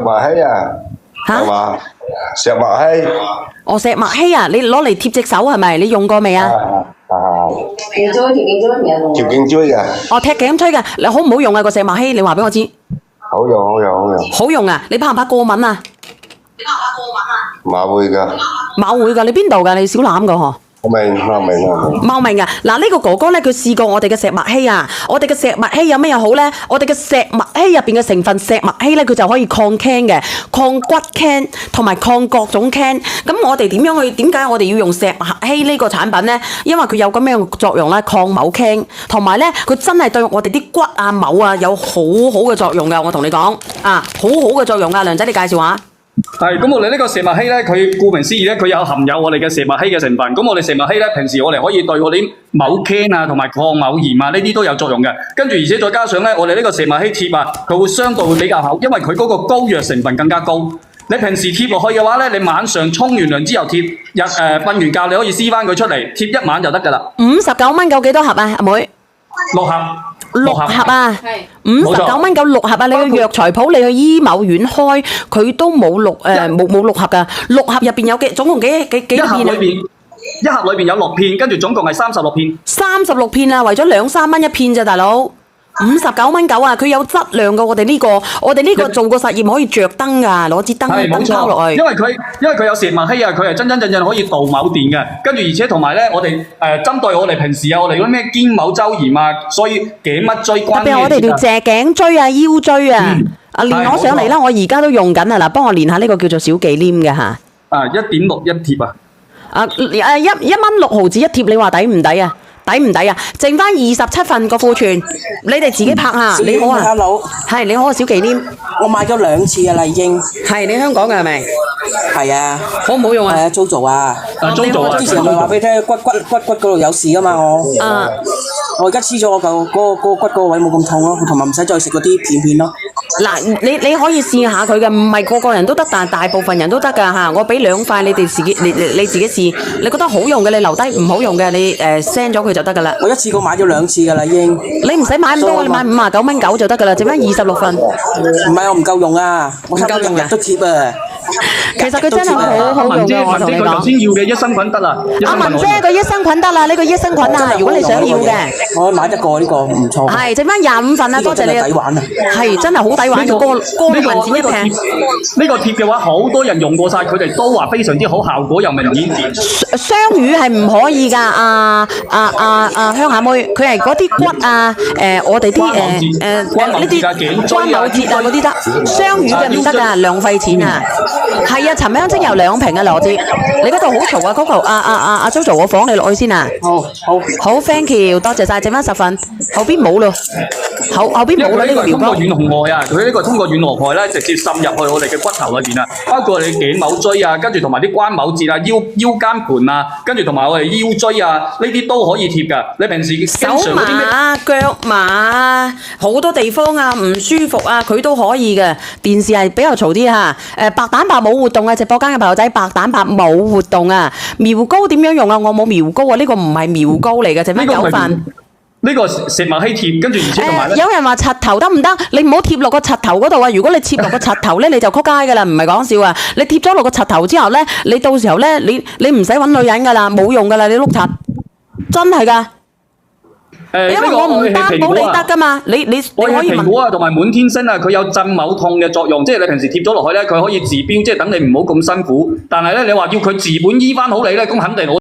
麥希啊，係嘛？石墨烯。哦，石墨烯啊，你攞嚟貼隻手係咪？你用過未啊？頸椎條頸椎嘅。哦，踢頸椎嘅，你好唔好用啊個石墨烯？你話俾我知。好用，好用，好用。好用啊！你怕唔怕過敏啊？馬會㗎。馬會㗎，你邊度㗎？你小欖㗎嗬？茂名啊！嗱，呢個哥哥咧，佢試過我哋嘅石墨烯啊！我哋嘅石墨烯有咩好咧？我哋嘅石墨烯入邊嘅成分石墨烯咧，佢就可以抗 can 嘅，抗骨 can 同埋抗各種 can。咁我哋點解我哋要用石墨烯呢個產品咧？因為佢有咁樣嘅作用咧，抗某 can，同埋咧佢真係對我哋啲骨啊、某啊有好好嘅作用㗎。我同你講啊，好好嘅作用㗎，梁仔你介紹下。係，咁我哋呢個石墨烯咧，佢顧名思義咧，佢有含有我哋嘅石墨烯嘅成分。咁我哋石墨烯咧，平時我哋可以對我哋某 can 啊，同埋抗某炎啊，呢啲都有作用嘅。跟住而且再加上咧，我哋呢個石墨烯貼啊，佢會相對會比較厚，因為佢嗰個膏藥成分更加高。你平時貼落去嘅話咧，你晚上沖完涼之後貼，瞓完覺你可以撕翻佢出嚟，貼一晚就得㗎啦。59蚊夠幾多盒啊，阿妹？6盒。6盒啊，59蚊夠6盒啊！你去藥材鋪，你去醫某院開，佢都冇6盒噶。6盒入邊有總共幾片啊？一盒裏邊有6片，跟住總共係36片。36片啊，為咗2-3蚊一片咋，大佬？59.9啊，佢有質量噶。我哋呢個做個實驗可以着燈噶，攞支燈拋落去。因為佢有石墨烯啊，佢係真可以導某電嘅。跟住而且同埋咧，我哋針對我哋平時啊，我哋嗰啲咩肩某周炎啊，所以頸乜椎關節。特別我哋條脊頸椎啊、腰椎啊，連我上嚟啦，我而家都用緊啊！嗱，幫我練下呢個叫做小忌廉嘅嚇。1.6一貼啊！1.6毫子一貼，你話抵唔抵啊？抵唔抵啊？剩翻27份個庫存，你哋自己拍下。你好啊 ，Hello， 係你好啊，小忌廉。我買咗2次啊啦，已經。係你香港嘅係咪？係啊。好唔好用啊？係啊，Jojo啊。Jojo 啊。之前咪話俾你聽，骨嗰度有事噶嘛我。我而家黐咗我嚿嗰個骨嗰個位冇咁痛咯，同埋唔使再食嗰啲片咯。嗱，你可以試下佢嘅，唔係個個人都得，但係大部分人都得㗎嚇。我俾2塊你哋自己，你自己試，你覺得好用嘅你留低，唔好用嘅你send 咗佢就得㗎啦。我一次過買咗2次㗎啦已經。你唔使買咁多，你買59.9就得㗎啦，剩翻26份。唔係我唔夠用啊，我差唔多日日都貼啊。其實佢真係好好用嘅，我同你講。佢頭先要嘅益生菌得啦。阿文姐個益生菌得啦，呢個益生菌啊，如果你想要嘅。我買得過呢個唔錯。係，剩翻25份啊，多謝你。抵玩啊！係真係好抵玩嘅，個文字一平。呢個貼嘅話，好多人用過晒，佢哋都話非常之好，效果又明顯啲。雙魚係唔可以㗎，鄉下妹，佢係嗰啲骨啊，我哋啲呢啲關某節啊嗰啲得，雙魚嘅唔得㗎，浪費錢啊！係啊，沉香精油2瓶啊，羅姐，你嗰度好嘈啊 ，Coco， 阿 Jojo， 我放你落去先啊。好 ，thank you， 多謝晒，剩翻10份，後邊冇咯，後邊冇啦呢個苗膏。通過軟紅外啊，佢呢個通過軟紅外咧，直接滲入去我哋嘅骨頭裏邊啊，包括你頸某椎啊，跟住同埋啲關某節啊、腰間盤啊，跟住同埋我哋腰椎啊，呢啲都可以貼㗎。你平時手麻、腳麻，好多地方啊唔舒服啊，佢都可以嘅。電視係比較嘈啲嚇，白蛋白冇活動啊！直播間嘅朋友仔，白蛋白冇活動啊！苗膏點樣用啊？我冇苗膏啊！呢個唔係苗膏嚟嘅，剩翻9份。呢個石墨烯貼，跟住而且同埋咧，有人話柒頭得唔得？你唔好貼落個柒頭嗰度啊！如果你貼落個柒頭咧，你就撲街噶啦，唔係講笑啊！你貼咗落個柒頭之後咧，你到時候咧，你唔使揾女人噶啦，冇用噶啦，你碌柒，真係噶。因為我唔擔保你得噶嘛，你可以問。蘋果啊，同埋滿天星啊，佢有鎮某痛嘅作用，即係你平時貼咗落去咧，佢可以治標，即係等你唔好咁辛苦。但係咧，你話要佢治本醫翻好你咧，咁肯定好。